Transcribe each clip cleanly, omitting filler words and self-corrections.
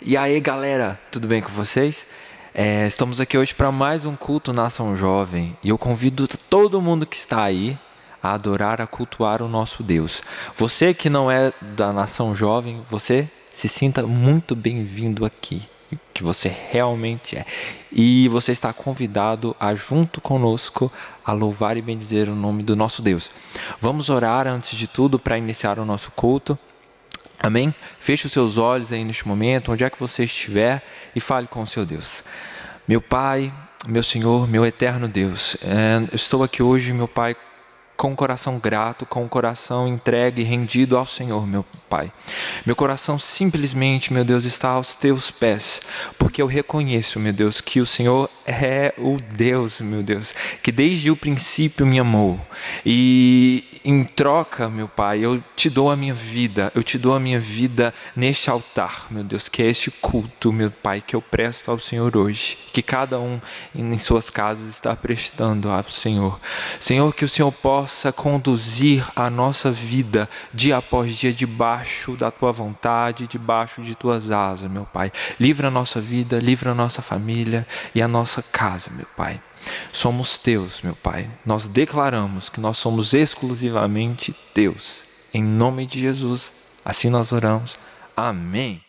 E aí, galera, tudo bem com vocês? Estamos aqui hoje para mais um culto Nação Jovem e eu convido todo mundo que está aí a adorar, a cultuar o nosso Deus. Você que não é da Nação Jovem, você se sinta muito bem-vindo aqui, que você realmente é. E você está convidado a, junto conosco, a louvar e bendizer o nome do nosso Deus. Vamos orar antes de tudo para iniciar o nosso culto. Amém? Feche os seus olhos aí neste momento, onde é que você estiver, e fale com o seu Deus. Meu Pai, meu Senhor, meu eterno Deus, eu estou aqui hoje, meu Pai, com o coração grato, com o coração entregue e rendido ao Senhor, meu Pai. Meu coração simplesmente, meu Deus, está aos teus pés, porque eu reconheço, meu Deus, que o Senhor é o Deus, meu Deus, que desde o princípio me amou. E em troca, meu Pai, eu te dou a minha vida neste altar, meu Deus, que é este culto, meu Pai, que eu presto ao Senhor hoje, que cada um em suas casas está prestando ao Senhor. Senhor, que o Senhor possa conduzir a nossa vida dia após dia debaixo da Tua vontade, debaixo de Tuas asas, meu Pai. Livra a nossa vida, livra a nossa família e a nossa casa, meu Pai. Somos Teus, meu Pai. Nós declaramos que nós somos exclusivamente Teus. Em nome de Jesus, assim nós oramos. Amém.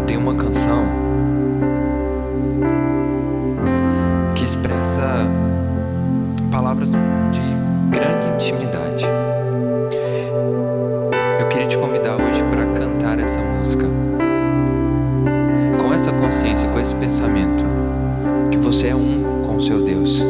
Tem uma canção que expressa palavras de grande intimidade. Eu queria te convidar hoje para cantar essa música com essa consciência, com esse pensamento que você é um com o seu Deus.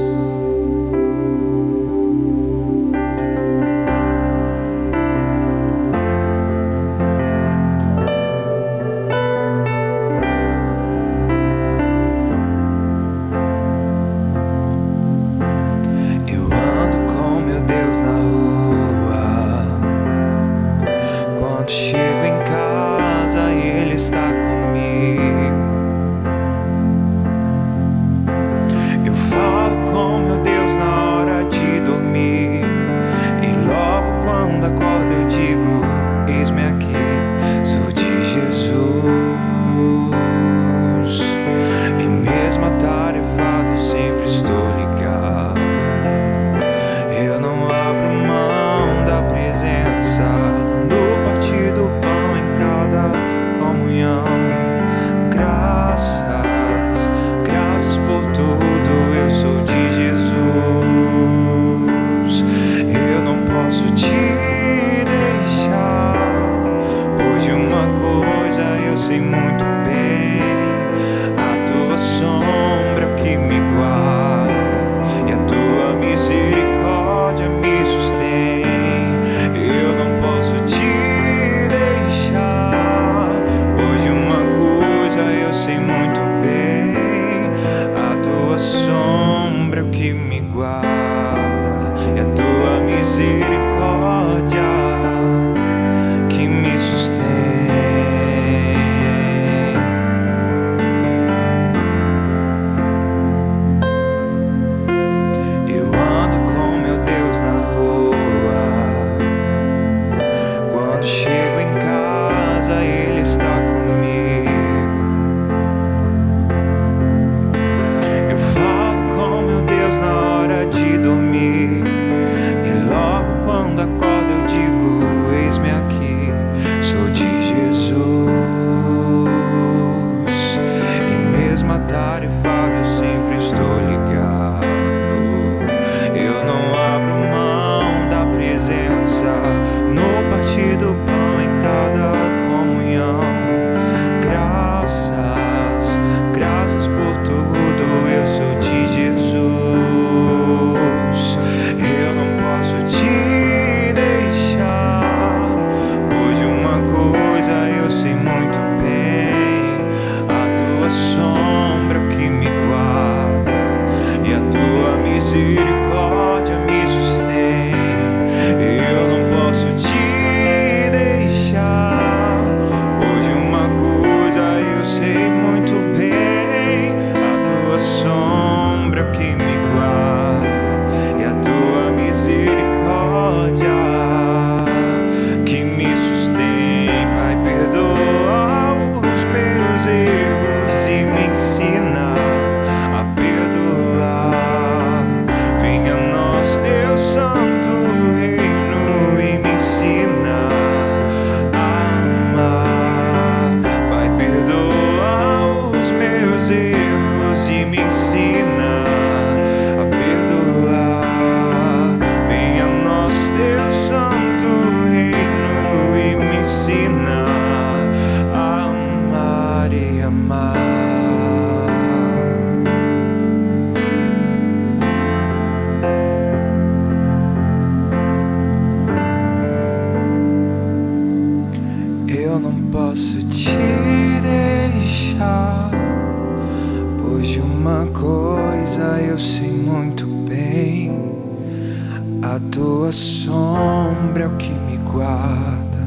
A tua sombra é o que me guarda,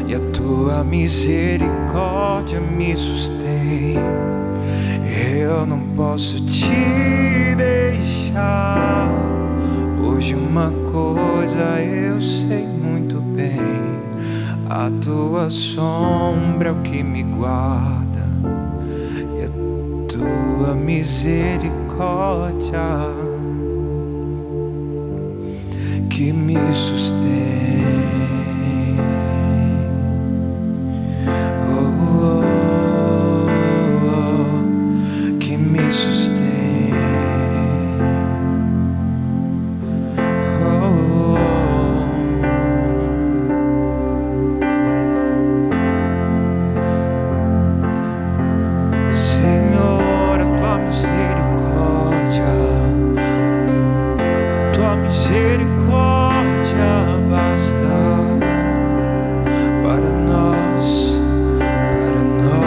e a tua misericórdia me sustém. Eu não posso te deixar, pois de uma coisa eu sei muito bem: a tua sombra é o que me guarda, e a tua misericórdia que me sustém. Que me sustém. Senhor, a tua misericórdia, a tua misericórdia basta para nós, para nós.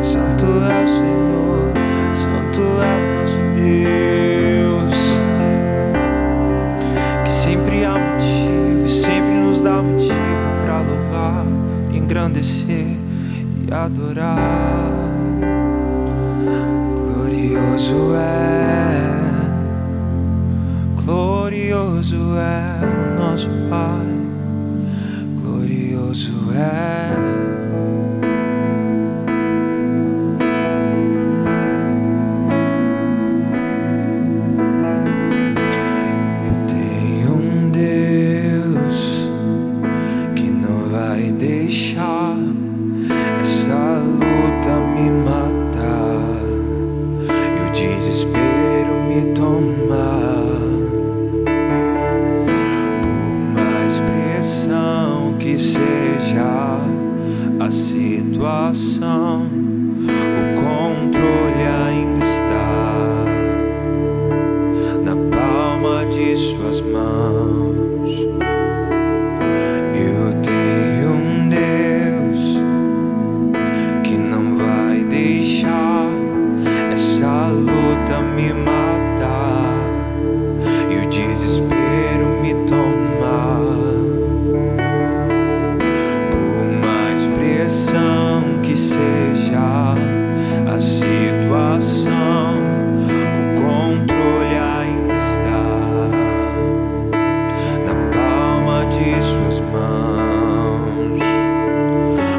Santo é o Senhor, santo é o nosso Deus, que sempre há motivo, sempre nos dá motivo para louvar, engrandecer e adorar. Glorioso é o nosso Pai, glorioso é. Eu tenho um Deus que não vai deixar essa luta me matar e o desespero me tomar. Que seja a situação, o controle ainda está na palma de suas mãos. Eu tenho um Deus que não vai deixar essa luta me matar e o desespero me tomar. Que seja a situação, o controle ainda está na palma de suas mãos.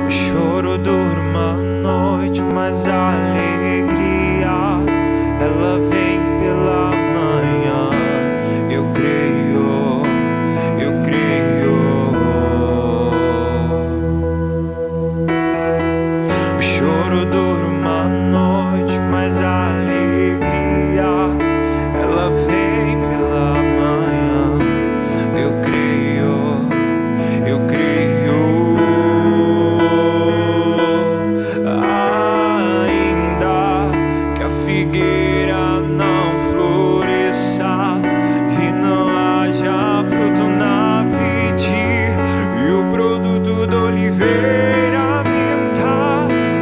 O choro dura uma noite, mas a alegria ela vem pela manhã. Eu creio, eu creio. O choro dura uma noite, mas a alegria ela vem pela manhã. Eu creio, eu creio. Ainda que a figueira não floresça e não haja fruto na vide e o produto do oliveira,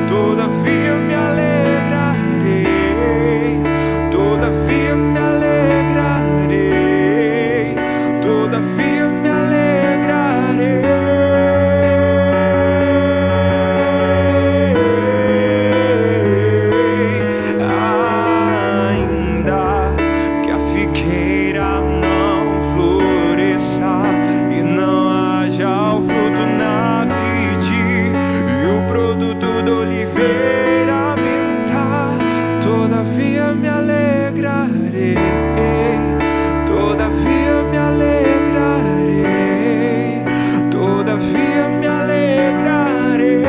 todavia me alegrarei, todavia me alegrarei, todavia me alegrarei. Ainda que a figueira não floresça e não haja o fruto na vide e o produto do oliveira mintar, todavia me alegrarei, todavia me alegrarei, todavia me alegrarei.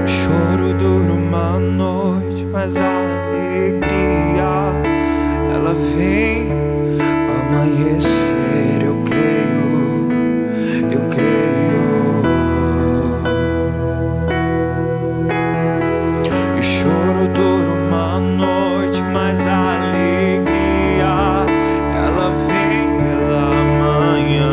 Choro dura uma noite, mas a alegria ela vem amanhecer. Eu creio, eu creio. E o choro dura uma noite, mas a alegria ela vem pela manhã.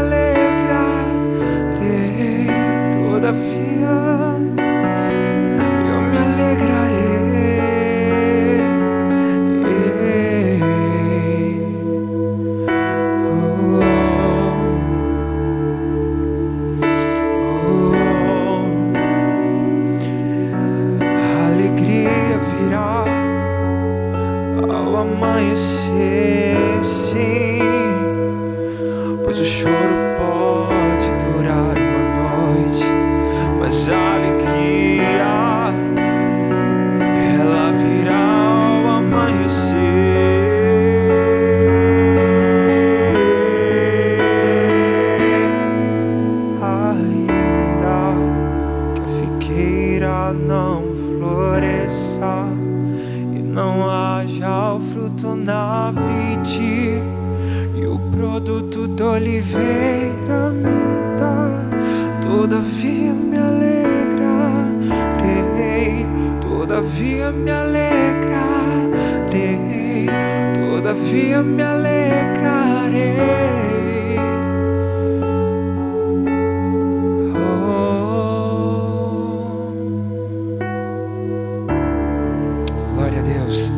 alegrarei, todavia eu me alegrarei. Amanhecer, sim, pois o choro pode durar uma noite, mas a alegria, ela virá ao amanhecer. Ainda que a figueira não floresça e não haja o fruto na vide, e o produto da oliveira minta, todavia me alegrarei, todavia me alegrarei, todavia me alegrarei. Glória a Deus,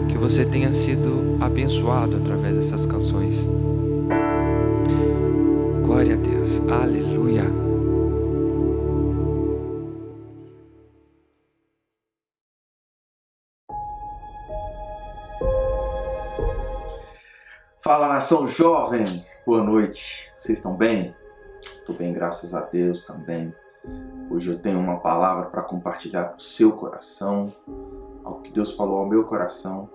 que você tenha sido abençoado através dessas canções. Glória a Deus, aleluia. Fala, nação jovem, boa noite, vocês estão bem? Estou bem, graças a Deus também. Hoje eu tenho uma palavra para compartilhar para o seu coração, algo que Deus falou ao meu coração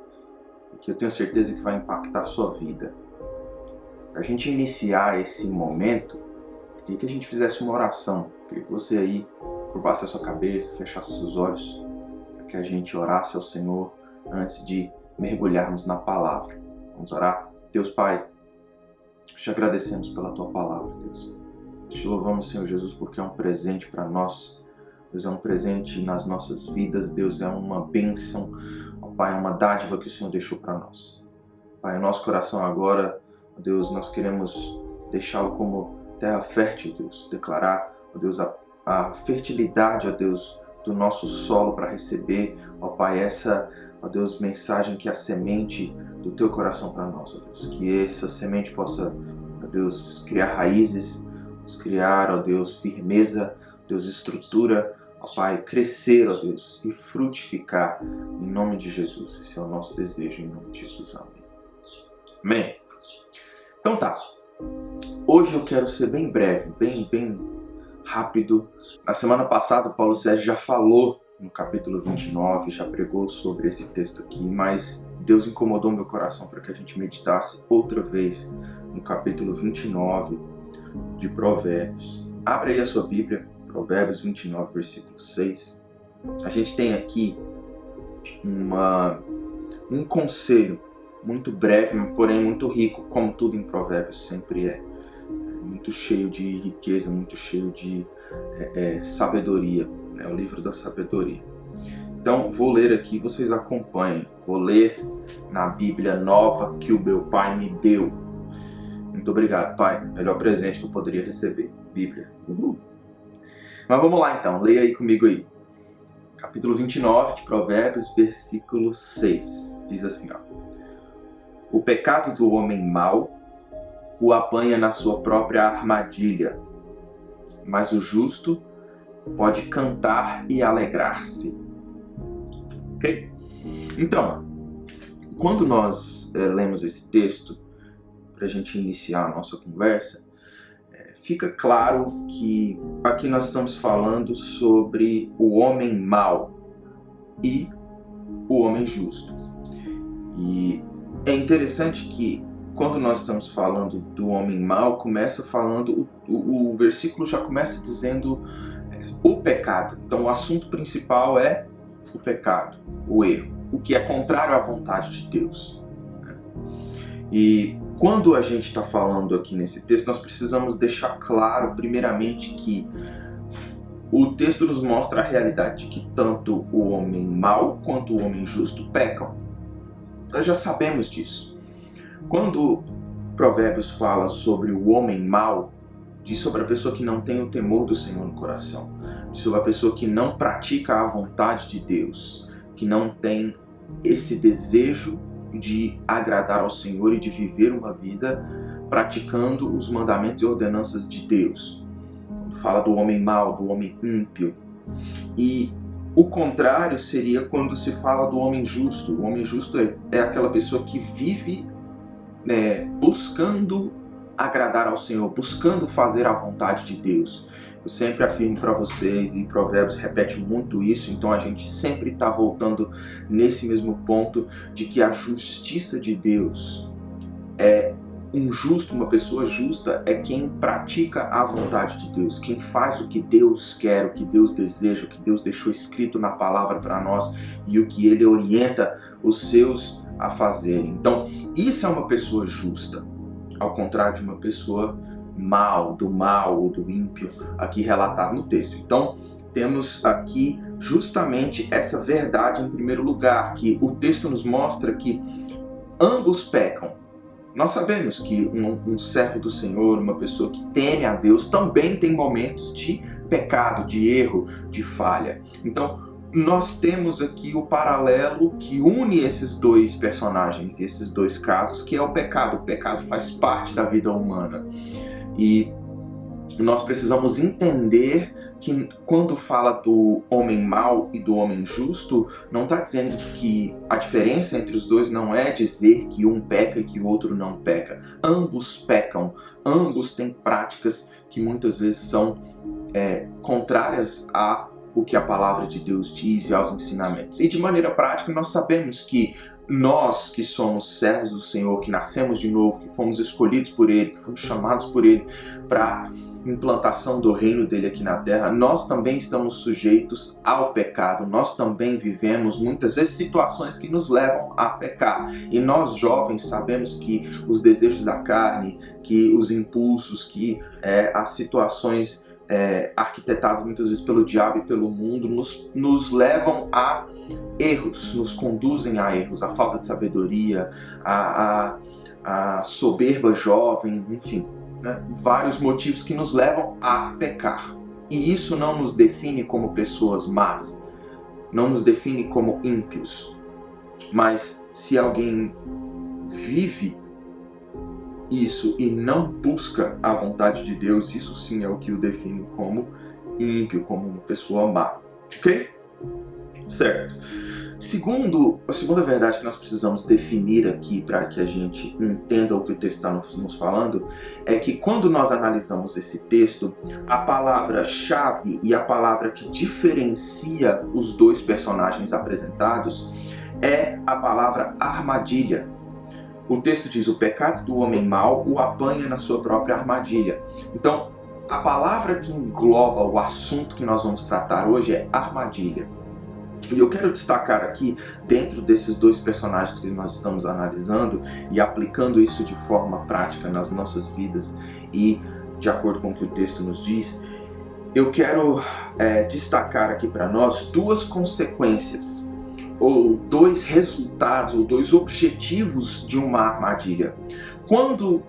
e que eu tenho certeza que vai impactar a sua vida. Para a gente iniciar esse momento, queria que a gente fizesse uma oração. Queria que você aí curvasse a sua cabeça, fechasse seus olhos, para que a gente orasse ao Senhor antes de mergulharmos na palavra. Vamos orar? Deus Pai, te agradecemos pela Tua palavra, Deus. Te louvamos, Senhor Jesus, porque é um presente para nós. Deus, é um presente nas nossas vidas. Deus, é uma bênção. Ó Pai, é uma dádiva que o Senhor deixou para nós. Pai, o nosso coração agora, Deus, nós queremos deixá-lo como terra fértil, Deus. Declarar, ó Deus, a fertilidade, ó Deus, do nosso solo para receber, ó Pai, essa, ó Deus, mensagem que é a semente do Teu coração para nós, ó Deus. Que essa semente possa, ó Deus, criar raízes, criar, ó Deus, firmeza, Deus, estrutura, ó Pai, crescer, ó Deus, e frutificar em nome de Jesus. Esse é o nosso desejo em nome de Jesus. Amém. Amém. Então tá. Hoje eu quero ser bem breve, bem rápido. Na semana passada o Paulo Sérgio já falou no capítulo 29, já pregou sobre esse texto aqui, mas Deus incomodou meu coração para que a gente meditasse outra vez no capítulo 29 de Provérbios. Abre aí a sua Bíblia, Provérbios 29, versículo 6. A gente tem aqui um conselho muito breve, porém muito rico, como tudo em Provérbios sempre é. Muito cheio de riqueza, muito cheio de sabedoria. É o livro da sabedoria. Então, vou ler aqui, vocês acompanhem. Vou ler na Bíblia nova que o meu pai me deu. Muito obrigado, Pai. Melhor presente que eu poderia receber. Bíblia. Uhul. Mas vamos lá então. Leia aí comigo aí. Capítulo 29 de Provérbios, versículo 6. Diz assim, ó. O pecado do homem mau o apanha na sua própria armadilha, mas o justo pode cantar e alegrar-se. Ok? Então, quando nós lemos esse texto, para a gente iniciar a nossa conversa, fica claro que aqui nós estamos falando sobre o homem mau e o homem justo. E é interessante que quando nós estamos falando do homem mau, começa falando, o versículo já começa dizendo o pecado. Então o assunto principal é o pecado, o erro, o que é contrário à vontade de Deus. E quando a gente está falando aqui nesse texto, nós precisamos deixar claro, primeiramente, que o texto nos mostra a realidade de que tanto o homem mau quanto o homem justo pecam. Nós já sabemos disso. Quando Provérbios fala sobre o homem mau, diz sobre a pessoa que não tem o temor do Senhor no coração, diz sobre a pessoa que não pratica a vontade de Deus, que não tem esse desejo de agradar ao Senhor e de viver uma vida praticando os mandamentos e ordenanças de Deus. Fala do homem mau, do homem ímpio. E o contrário seria quando se fala do homem justo. O homem justo é aquela pessoa que vive buscando agradar ao Senhor, buscando fazer a vontade de Deus. Eu sempre afirmo para vocês, e Provérbios repete muito isso, então a gente sempre está voltando nesse mesmo ponto de que a justiça de Deus é um justo, uma pessoa justa é quem pratica a vontade de Deus, quem faz o que Deus quer, o que Deus deseja, o que Deus deixou escrito na palavra para nós e o que Ele orienta os seus a fazerem. Então, isso é uma pessoa justa, ao contrário de uma pessoa mal ou do ímpio, aqui relatado no texto. Então, temos aqui justamente essa verdade em primeiro lugar, que o texto nos mostra que ambos pecam. Nós sabemos que um servo do Senhor, uma pessoa que teme a Deus, também tem momentos de pecado, de erro, de falha. Então, nós temos aqui o paralelo que une esses dois personagens e esses dois casos, que é o pecado. O pecado faz parte da vida humana. E nós precisamos entender que quando fala do homem mau e do homem justo, não está dizendo que a diferença entre os dois não é dizer que um peca e que o outro não peca. Ambos pecam, ambos têm práticas que muitas vezes são contrárias a o que a palavra de Deus diz e aos ensinamentos. E de maneira prática nós sabemos que nós que somos servos do Senhor, que nascemos de novo, que fomos escolhidos por Ele, que fomos chamados por Ele para implantação do reino dele aqui na terra, nós também estamos sujeitos ao pecado, nós também vivemos muitas vezes situações que nos levam a pecar. E nós jovens sabemos que os desejos da carne, que os impulsos, que as situações arquitetados muitas vezes pelo diabo e pelo mundo, nos levam a erros, nos conduzem a erros, a falta de sabedoria, a soberba jovem, enfim, né? Vários motivos que nos levam a pecar. E isso não nos define como pessoas más, não nos define como ímpios. Mas se alguém vive isso e não busca a vontade de Deus, isso sim é o que o define como ímpio, como uma pessoa má. Ok? Certo. A segunda verdade que nós precisamos definir aqui para que a gente entenda o que o texto está nos falando é que quando nós analisamos esse texto, a palavra-chave e a palavra que diferencia os dois personagens apresentados é a palavra armadilha. O texto diz: o pecado do homem mau o apanha na sua própria armadilha. Então, a palavra que engloba o assunto que nós vamos tratar hoje é armadilha. E eu quero destacar aqui, dentro desses dois personagens que nós estamos analisando e aplicando isso de forma prática nas nossas vidas e de acordo com o que o texto nos diz, eu quero destacar aqui para nós duas consequências, ou dois resultados, ou dois objetivos de uma armadilha. Quando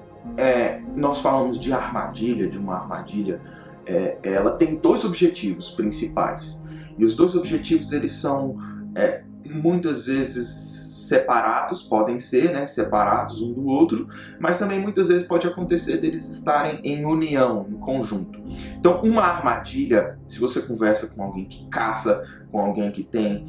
nós falamos de uma armadilha, ela tem dois objetivos principais. E os dois objetivos, eles são muitas vezes separados, podem ser separados um do outro, mas também muitas vezes pode acontecer deles estarem em união, em conjunto. Então, uma armadilha, se você conversa com alguém que caça, com alguém que tem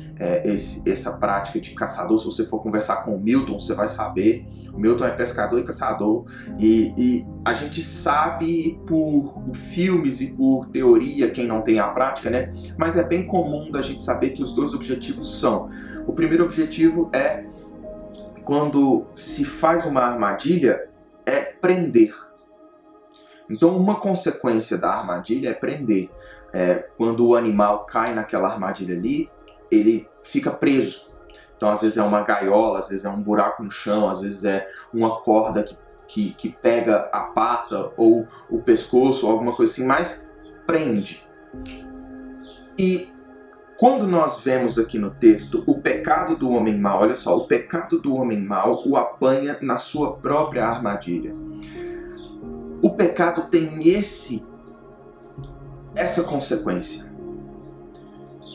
essa prática de caçador, se você for conversar com o Milton, você vai saber. O Milton é pescador e caçador, e a gente sabe por filmes e por teoria, quem não tem a prática, mas é bem comum da gente saber que os dois objetivos são: o primeiro objetivo é, quando se faz uma armadilha, é prender. Então, uma consequência da armadilha é prender. Quando o animal cai naquela armadilha ali, ele fica preso. Então, às vezes é uma gaiola, às vezes é um buraco no chão, às vezes é uma corda que pega a pata ou o pescoço, ou alguma coisa assim, mas prende. E Quando nós vemos aqui no texto o pecado do homem mau, olha só, o pecado do homem mau o apanha na sua própria armadilha. O pecado tem essa consequência.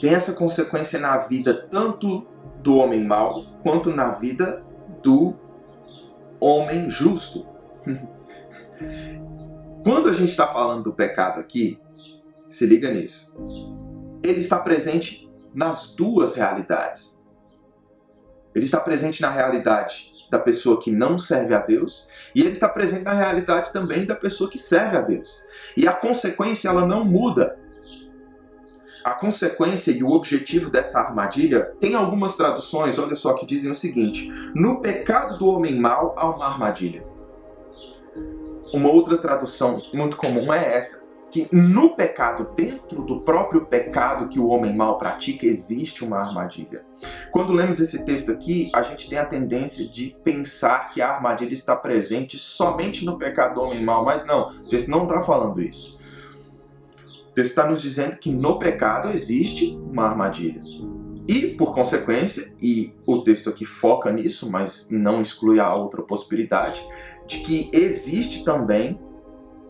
Tem essa consequência na vida tanto do homem mau quanto na vida do homem justo. Quando a gente está falando do pecado aqui, se liga nisso. Ele está presente nas duas realidades. Ele está presente na realidade da pessoa que não serve a Deus e ele está presente na realidade também da pessoa que serve a Deus. E a consequência, ela não muda. A consequência e o objetivo dessa armadilha, tem algumas traduções, olha só, que dizem o seguinte: no pecado do homem mau há uma armadilha. Uma outra tradução muito comum é essa, que no pecado, dentro do próprio pecado que o homem mau pratica, existe uma armadilha. Quando lemos esse texto aqui, a gente tem a tendência de pensar que a armadilha está presente somente no pecado do homem mau, mas não, o texto não está falando isso. O texto está nos dizendo que no pecado existe uma armadilha. E, por consequência, e o texto aqui foca nisso, mas não exclui a outra possibilidade, de que existe também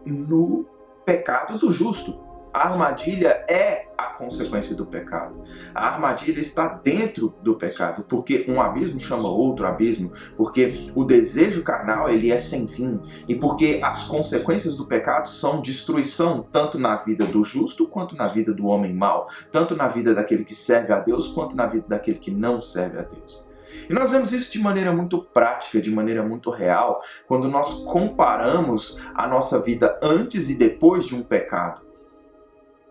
no pecado do justo. A armadilha é a consequência do pecado. A armadilha está dentro do pecado, porque um abismo chama outro abismo, porque o desejo carnal ele é sem fim, e porque as consequências do pecado são destruição, tanto na vida do justo quanto na vida do homem mau, tanto na vida daquele que serve a Deus quanto na vida daquele que não serve a Deus. E nós vemos isso de maneira muito prática, de maneira muito real, quando nós comparamos a nossa vida antes e depois de um pecado.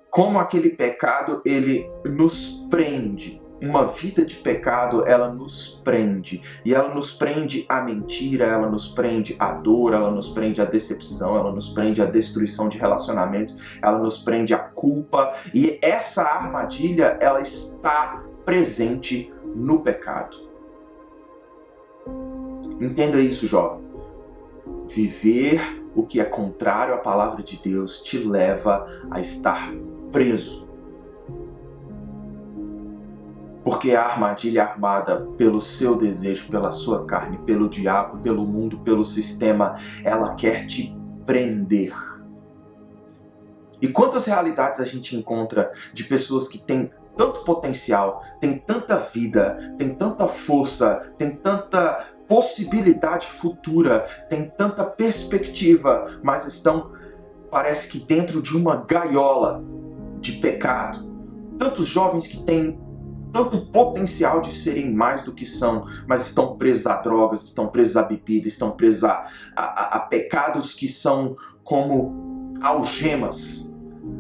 Como aquele pecado, ele nos prende. Uma vida de pecado, ela nos prende. E ela nos prende à mentira, ela nos prende à dor, ela nos prende à decepção, ela nos prende à destruição de relacionamentos, ela nos prende à culpa. E essa armadilha, ela está presente no pecado. Entenda isso, jovem. Viver o que é contrário à palavra de Deus te leva a estar preso. Porque a armadilha armada pelo seu desejo, pela sua carne, pelo diabo, pelo mundo, pelo sistema, ela quer te prender. E quantas realidades a gente encontra de pessoas que têm tanto potencial, têm tanta vida, têm tanta força, têm tanta possibilidade futura, têm tanta perspectiva, mas estão, parece que dentro de uma gaiola de pecado. Tantos jovens que têm tanto potencial de serem mais do que são, mas estão presos a drogas, estão presos a bebida, estão presos a pecados que são como algemas.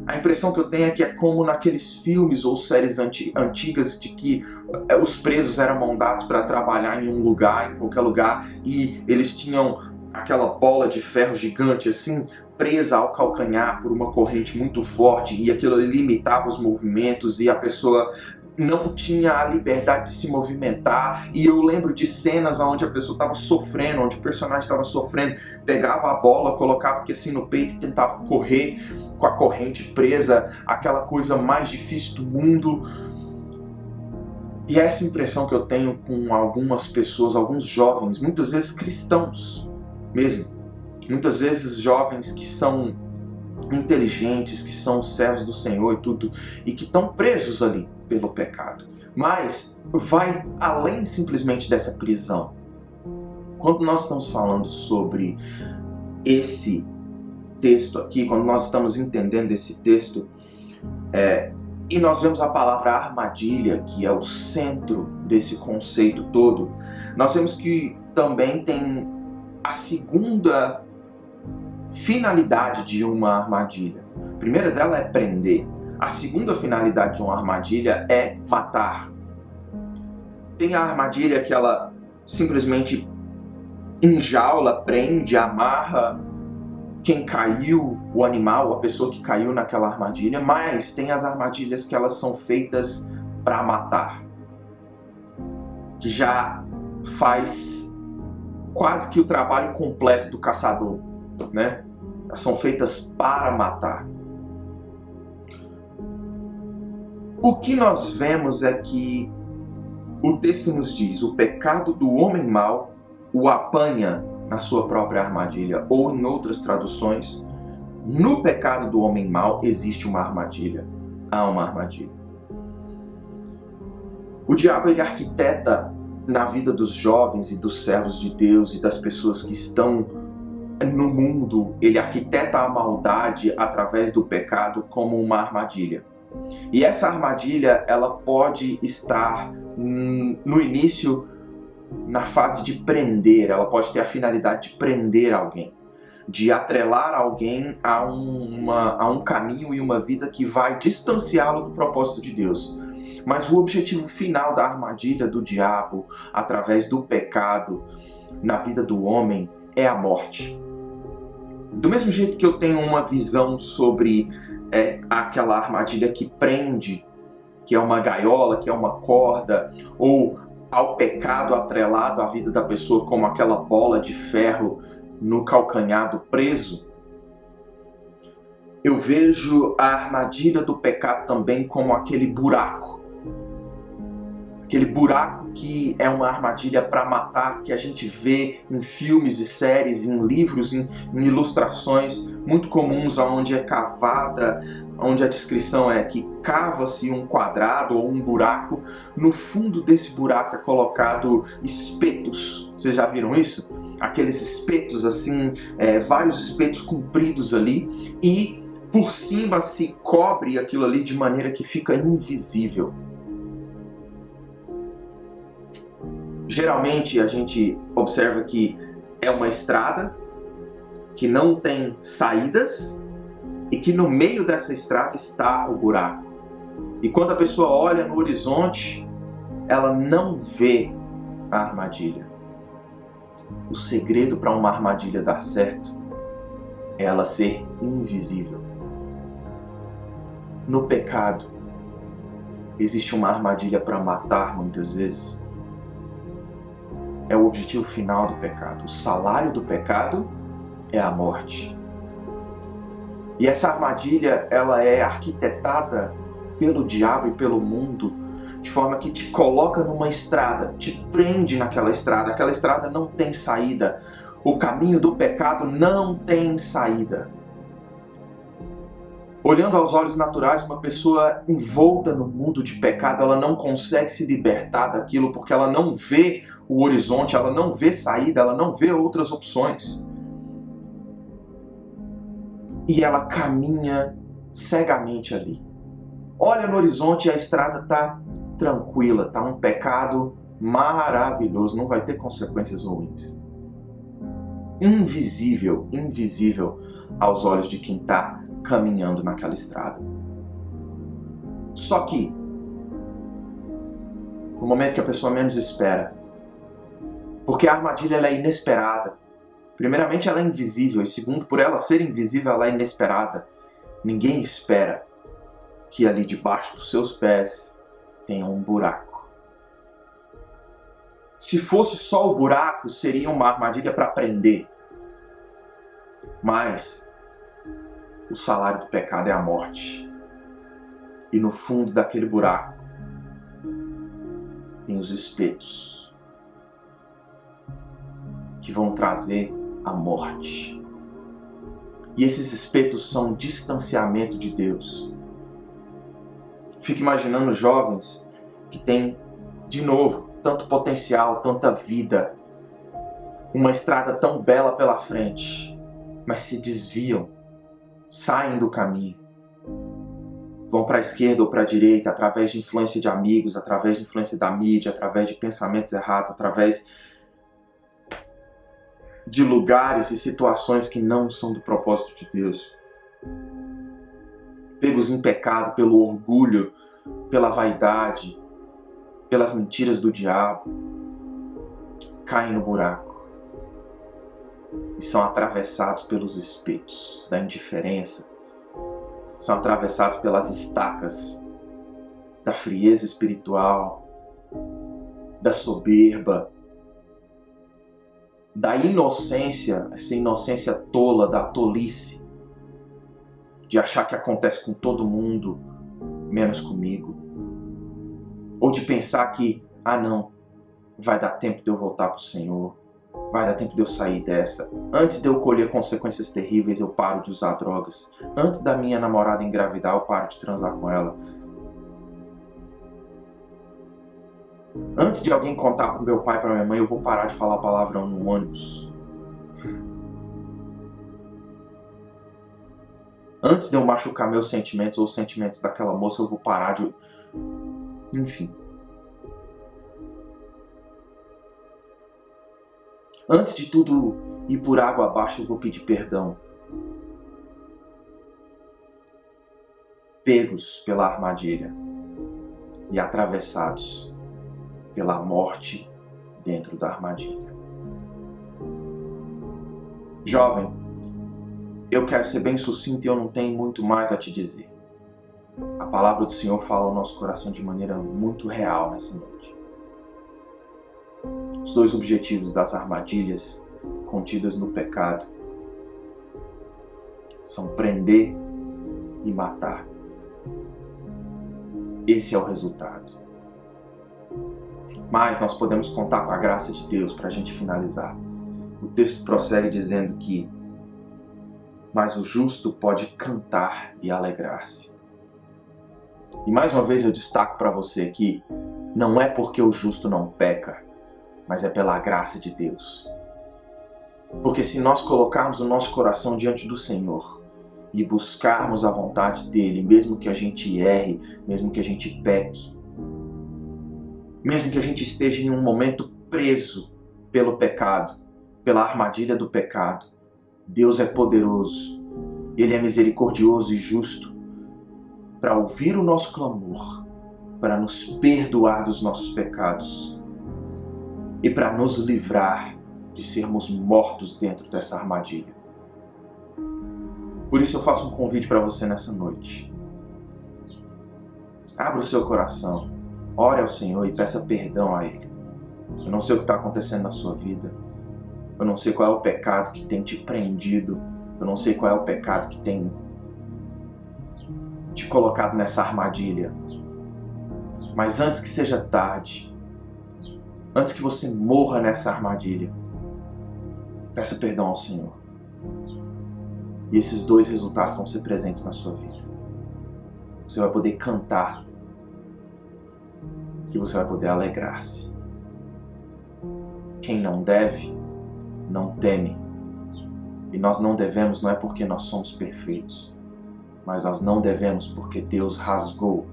A impressão que eu tenho é que é como naqueles filmes ou séries antigas de que os presos eram mandados para trabalhar em um lugar, em qualquer lugar, e eles tinham aquela bola de ferro gigante assim, presa ao calcanhar por uma corrente muito forte, e aquilo limitava os movimentos e a pessoa não tinha a liberdade de se movimentar. E eu lembro de cenas onde a pessoa estava sofrendo, onde o personagem estava sofrendo, pegava a bola, colocava aqui assim no peito e tentava correr com a corrente presa, aquela coisa mais difícil do mundo. E essa impressão que eu tenho com algumas pessoas, alguns jovens, muitas vezes cristãos mesmo, muitas vezes jovens que são inteligentes, que são servos do Senhor e tudo, e que estão presos ali pelo pecado. Mas vai além simplesmente dessa prisão. Quando nós estamos falando sobre esse texto aqui, quando nós estamos entendendo esse texto, e nós vemos a palavra armadilha, que é o centro desse conceito todo, nós vemos que também tem a segunda finalidade de uma armadilha. A primeira dela é prender. A segunda finalidade de uma armadilha é matar. Tem a armadilha que ela simplesmente enjaula, prende, amarra quem caiu, o animal, a pessoa que caiu naquela armadilha, mas tem as armadilhas que elas são feitas para matar, que já faz quase que o trabalho completo do caçador, né? Elas são feitas para matar. O que nós vemos é que o texto nos diz: o pecado do homem mau o apanha na sua própria armadilha. Ou, em outras traduções, no pecado do homem mau existe uma armadilha. Há uma armadilha. O diabo, ele arquiteta na vida dos jovens e dos servos de Deus e das pessoas que estão no mundo, ele arquiteta a maldade através do pecado como uma armadilha. E essa armadilha, ela pode estar no início, na fase de prender, ela pode ter a finalidade de prender alguém, de atrelar alguém a um caminho e uma vida que vai distanciá-lo do propósito de Deus. Mas o objetivo final da armadilha do diabo, através do pecado, na vida do homem, é a morte. Do mesmo jeito que eu tenho uma visão sobre aquela armadilha que prende, que é uma gaiola, que é uma corda, ou ao pecado atrelado à vida da pessoa como aquela bola de ferro no calcanhar preso, eu vejo a armadilha do pecado também como aquele buraco que é uma armadilha para matar, que a gente vê em filmes e séries, em livros, em ilustrações muito comuns, onde é cavada, onde a descrição é que cava-se um quadrado ou um buraco, no fundo desse buraco é colocado espetos. Vocês já viram isso? Aqueles espetos assim, vários espetos compridos ali, e por cima se cobre aquilo ali de maneira que fica invisível. Geralmente a gente observa que é uma estrada que não tem saídas e que no meio dessa estrada está o buraco. E quando a pessoa olha no horizonte, ela não vê a armadilha. O segredo para uma armadilha dar certo é ela ser invisível. No pecado, existe uma armadilha para matar muitas vezes. É o objetivo final do pecado. O salário do pecado é a morte. E essa armadilha, ela é arquitetada pelo diabo e pelo mundo de forma que te coloca numa estrada, te prende naquela estrada. Aquela estrada não tem saída. O caminho do pecado não tem saída. Olhando aos olhos naturais, uma pessoa envolta no mundo de pecado, ela não consegue se libertar daquilo porque ela não vê o horizonte, ela não vê saída, ela não vê outras opções. E ela caminha cegamente ali. Olha no horizonte e a estrada está tranquila, está um pecado maravilhoso, não vai ter consequências ruins. Invisível, invisível aos olhos de quem está caminhando naquela estrada. Só que, no momento que a pessoa menos espera, porque a armadilha ela é inesperada. Primeiramente, ela é invisível, e segundo, por ela ser invisível, ela é inesperada. Ninguém espera que ali debaixo dos seus pés tenha um buraco. Se fosse só o buraco, seria uma armadilha para prender. Mas o salário do pecado é a morte. E no fundo daquele buraco tem os espetos que vão trazer a morte. E esses espetos são distanciamento de Deus. Fico imaginando jovens que têm, de novo, tanto potencial, tanta vida, uma estrada tão bela pela frente, mas se desviam, saem do caminho, vão para a esquerda ou para a direita através de influência de amigos, através de influência da mídia, através de pensamentos errados, através de lugares e situações que não são do propósito de Deus. Pegos em pecado pelo orgulho, pela vaidade, pelas mentiras do diabo, caem no buraco e são atravessados pelos espetos da indiferença, são atravessados pelas estacas da frieza espiritual, da soberba, da inocência, essa inocência tola, da tolice, de achar que acontece com todo mundo, menos comigo. Ou de pensar que, não, vai dar tempo de eu voltar para o Senhor, vai dar tempo de eu sair dessa. Antes de eu colher consequências terríveis, eu paro de usar drogas. Antes da minha namorada engravidar, eu paro de transar com ela. Antes de alguém contar para meu pai e para minha mãe, eu vou parar de falar palavrão no ônibus. Antes de eu machucar meus sentimentos ou os sentimentos daquela moça, eu vou parar de... Enfim. Antes de tudo ir por água abaixo, eu vou pedir perdão. Pegos pela armadilha e atravessados pela morte dentro da armadilha. Jovem, eu quero ser bem sucinto e eu não tenho muito mais a te dizer. A palavra do Senhor fala ao nosso coração de maneira muito real nessa noite. Os dois objetivos das armadilhas contidas no pecado são prender e matar. Esse é o resultado. Mas nós podemos contar com a graça de Deus para a gente finalizar. O texto prossegue dizendo que mas o justo pode cantar e alegrar-se. E mais uma vez eu destaco para você que não é porque o justo não peca, mas é pela graça de Deus. Porque se nós colocarmos o nosso coração diante do Senhor e buscarmos a vontade dEle, mesmo que a gente erre, mesmo que a gente peque, mesmo que a gente esteja em um momento preso pelo pecado, pela armadilha do pecado, Deus é poderoso, Ele é misericordioso e justo para ouvir o nosso clamor, para nos perdoar dos nossos pecados e para nos livrar de sermos mortos dentro dessa armadilha. Por isso eu faço um convite para você nessa noite. Abra o seu coração, ore ao Senhor e peça perdão a Ele. Eu não sei o que está acontecendo na sua vida. Eu não sei qual é o pecado que tem te prendido. Eu não sei qual é o pecado que tem te colocado nessa armadilha. Mas antes que seja tarde, antes que você morra nessa armadilha, peça perdão ao Senhor. E esses dois resultados vão ser presentes na sua vida. Você vai poder cantar e você vai poder alegrar-se. Quem não deve, não teme. E nós não devemos não é porque nós somos perfeitos, mas nós não devemos porque Deus rasgou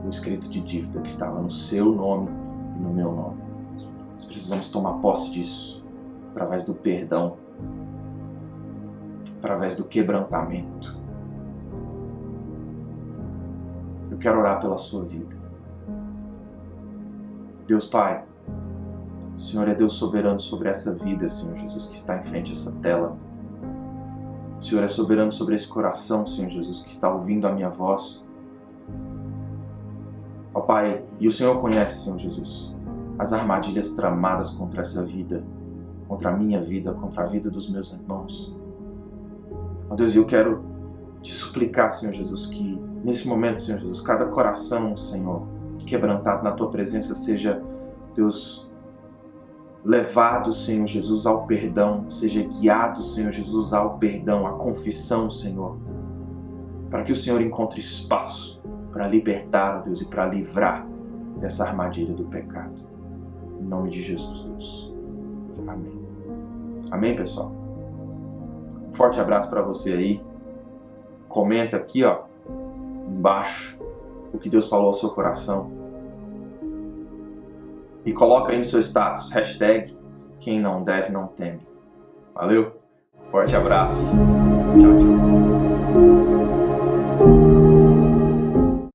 o escrito de dívida que estava no seu nome e no meu nome. Nós precisamos tomar posse disso através do perdão, através do quebrantamento. Eu quero orar pela sua vida. Deus Pai, o Senhor é Deus soberano sobre essa vida, Senhor Jesus, que está em frente a essa tela. O Senhor é soberano sobre esse coração, Senhor Jesus, que está ouvindo a minha voz. Ó Pai, e o Senhor conhece, Senhor Jesus, as armadilhas tramadas contra essa vida, contra a minha vida, contra a vida dos meus irmãos. Ó Deus, eu quero te suplicar, Senhor Jesus, que nesse momento, Senhor Jesus, cada coração, Senhor, quebrantado na Tua presença seja, Deus, levado, Senhor Jesus, ao perdão, seja guiado, Senhor Jesus, ao perdão, à confissão, Senhor, para que o Senhor encontre espaço para libertar, Deus, e para livrar dessa armadilha do pecado. Em nome de Jesus, Deus. Amém. Amém, pessoal? Um forte abraço para você aí. Comenta aqui, ó, embaixo, o que Deus falou ao seu coração. E coloca aí no seu status, hashtag quem não deve não teme. Valeu? Forte abraço. Tchau, tchau.